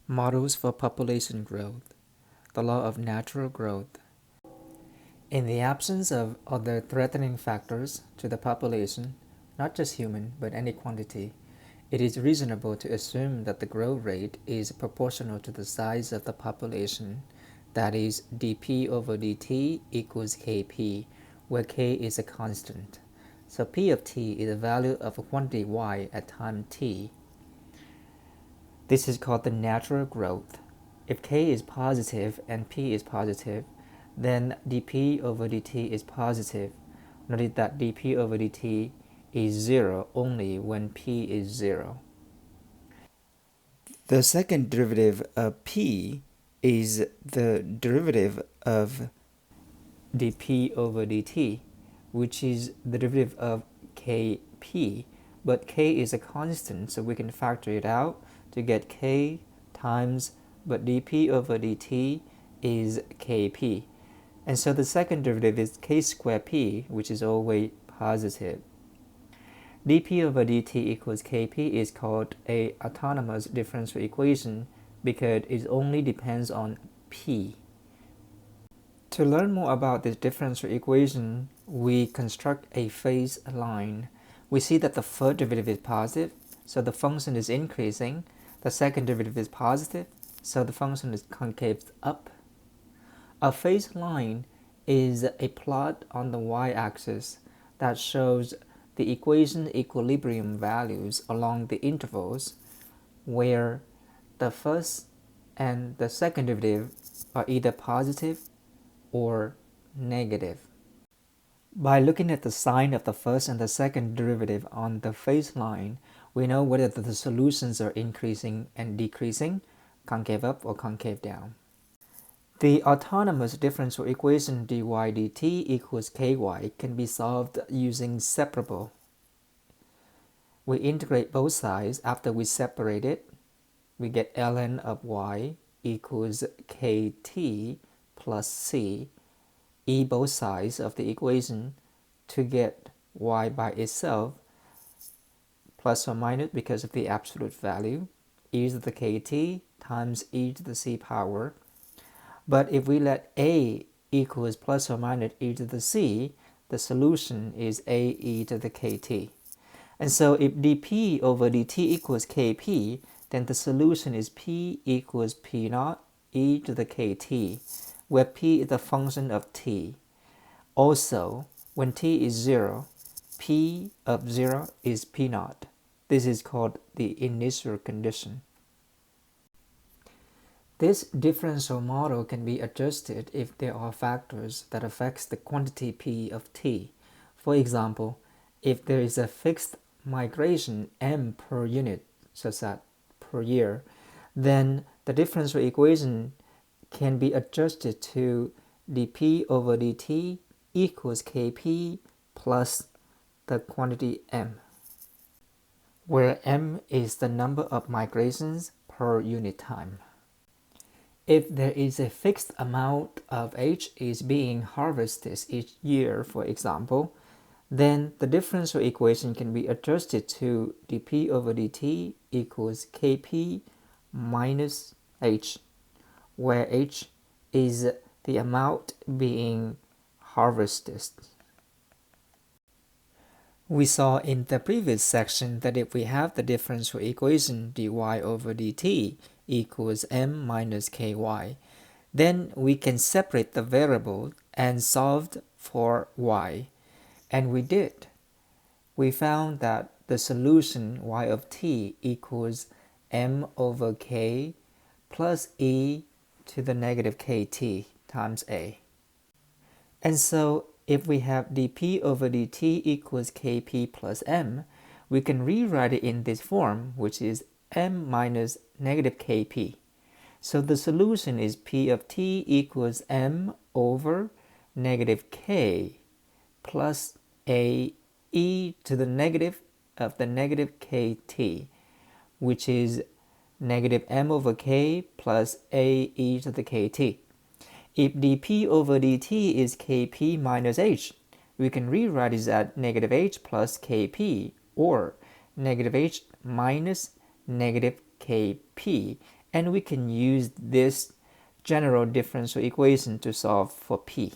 Models for population growth. The law of natural growth. In the absence of other threatening factors to the population, not just human but any quantity, it is reasonable to assume that the growth rate is proportional to the size of the population, that is, dp over dt equals kp, where k is a constant. So p of t is the value of a quantity y at time t. This is called the natural growth. If k is positive and p is positive, then dp over dt is positive. Notice that dp over dt is 0 only when p is 0. The second derivative of p is the derivative of dp over dt, which is the derivative of kp, but k is a constant, so we can factor it out to get k times, but dp over dt is kp. And so the second derivative is k squared p, which is always positive. dp over dt equals kp is called a autonomous differential equation because it only depends on p. To learn more about this differential equation, we construct a phase line. We see that the first derivative is positive, so the function is increasing. The second derivative is positive, so the function is concave up. A phase line is a plot on the y-axis that shows the equation equilibrium values along the intervals where the first and the second derivative are either positive or negative. By looking at the sign of the first and the second derivative on the phase line, we know whether the solutions are increasing and decreasing, concave up or concave down. The autonomous differential equation dy dt equals ky can be solved using separable. We integrate both sides. After we separate it, we get ln of y equals kt plus c, both sides of the equation to get y by itself, plus or minus because of the absolute value, e to the kt times e to the c power. But if we let a equals plus or minus e to the c, the solution is a e to the kt. And so if dp over dt equals kp, then the solution is p equals p naught e to the kt, where p is the function of t. Also, when t is 0, p of 0 is p naught. This is called the initial condition. This differential model can be adjusted if there are factors that affect the quantity p of t. For example, if there is a fixed migration m per unit, such that per year, then the differential equation can be adjusted to dp over dt equals kp plus the quantity m, where m is the number of migrations per unit time. If there is a fixed amount of H is being harvested each year, for example, then the differential equation can be adjusted to dp over dt equals kp minus H, where H is the amount being harvested. We saw in the previous section that if we have the differential equation dy over dt equals m minus ky, then we can separate the variable and solve for y. And we did. We found that the solution y of t equals m over k plus e to the negative kt times a. And so if we have dp over dt equals kp plus m, we can rewrite it in this form, which is m minus negative kp. So the solution is p of t equals m over negative k plus a e to the negative of the negative kt, which is negative m over k plus a e to the kt. If dp over dt is kp minus h, we can rewrite it as negative h plus kp or negative h minus negative kp, and we can use this general differential equation to solve for p.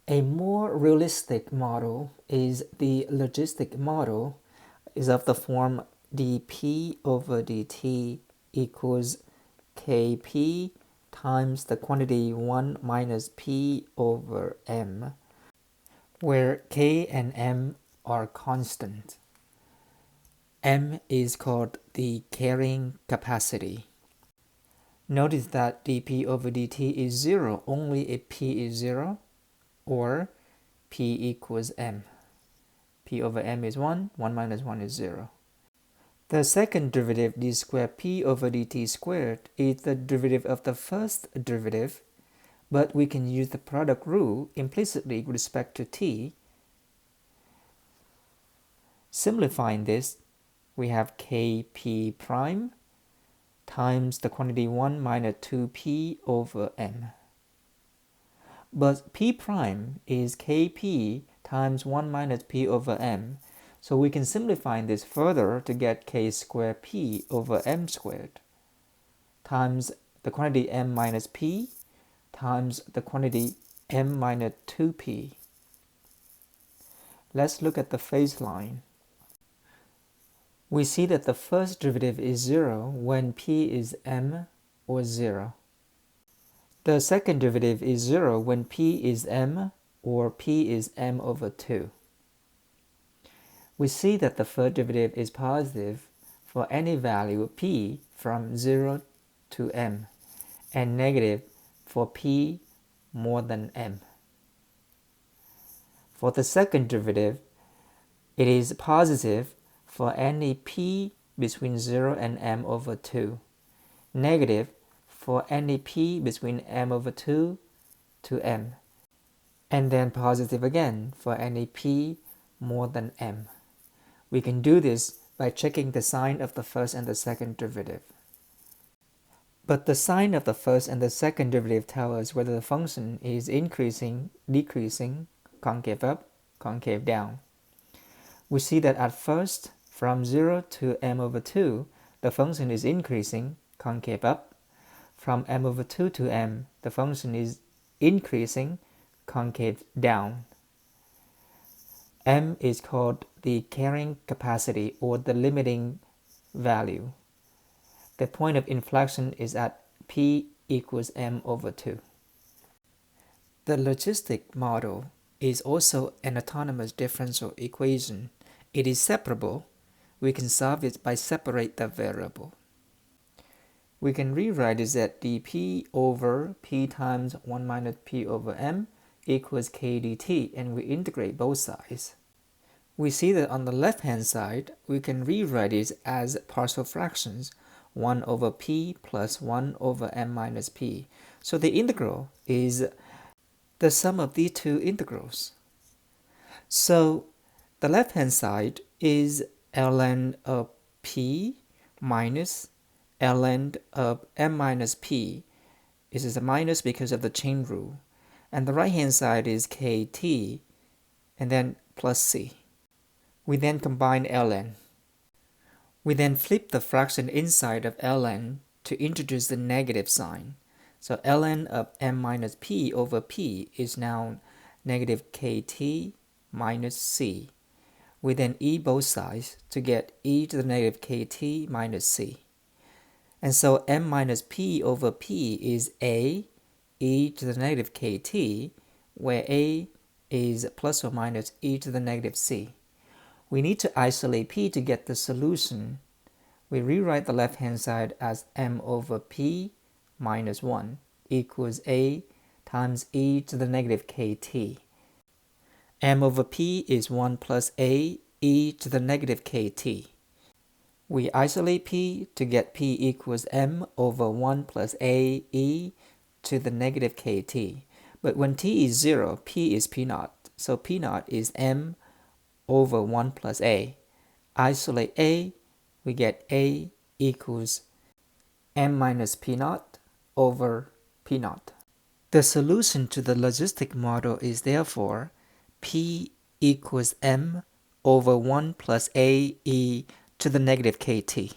A more realistic model is the logistic model is of the form dp over dt equals kp times the quantity 1 minus p over m, where k and m are constant. M is called the carrying capacity. Notice that dp over dt is 0 only if p is 0 or p equals m. P over m is 1, 1 minus 1 is 0. The second derivative, d squared p over dt squared, is the derivative of the first derivative, but we can use the product rule implicitly with respect to t. Simplifying this, we have kp prime times the quantity 1 minus 2p over m. But p prime is kp times 1 minus p over m, so we can simplify this further to get k squared p over m squared times the quantity m minus p times the quantity m minus 2p. Let's look at the phase line. We see that the first derivative is 0 when p is m or 0. The second derivative is 0 when p is m or p is m over 2. We see that the third derivative is positive for any value p from 0 to m and negative for p more than m. For the second derivative, it is positive for any p between 0 and m over 2, negative for any p between m over 2 to m, and then positive again for any p more than m. We can do this by checking the sign of the first and the second derivative. But the sign of the first and the second derivative tell us whether the function is increasing, decreasing, concave up, concave down. We see that at first, from 0 to m over 2, the function is increasing, concave up. From m over 2 to m, the function is increasing, concave down. M is called the carrying capacity or the limiting value. The point of inflection is at p equals m over 2. The logistic model is also an autonomous differential equation. It is separable. We can solve it by separate the variable. We can rewrite this as dp over p times 1 minus p over m equals k dt, and we integrate both sides. We see that on the left hand side, we can rewrite it as partial fractions, 1 over p plus 1 over m minus p. So the integral is the sum of these two integrals. So the left hand side is ln of p minus ln of m minus p. This is a minus because of the chain rule. And the right hand side is kt and then plus c. We then combine ln. We then flip the fraction inside of ln to introduce the negative sign. So ln of m minus p over p is now negative kt minus c. We then e both sides to get e to the negative kt minus c. And so m minus p over p is a e to the negative kt, where a is plus or minus e to the negative c. We need to isolate p to get the solution. We rewrite the left-hand side as m over p minus 1 equals a times e to the negative kt. M over p is 1 plus a e to the negative kt. We isolate p to get p equals m over 1 plus a e to the negative kt. But when t is 0, p is p naught. So p naught is m over 1 plus a. Isolate a, we get a equals m minus p naught over p naught. The solution to the logistic model is therefore p equals m over 1 plus a e to the negative kt.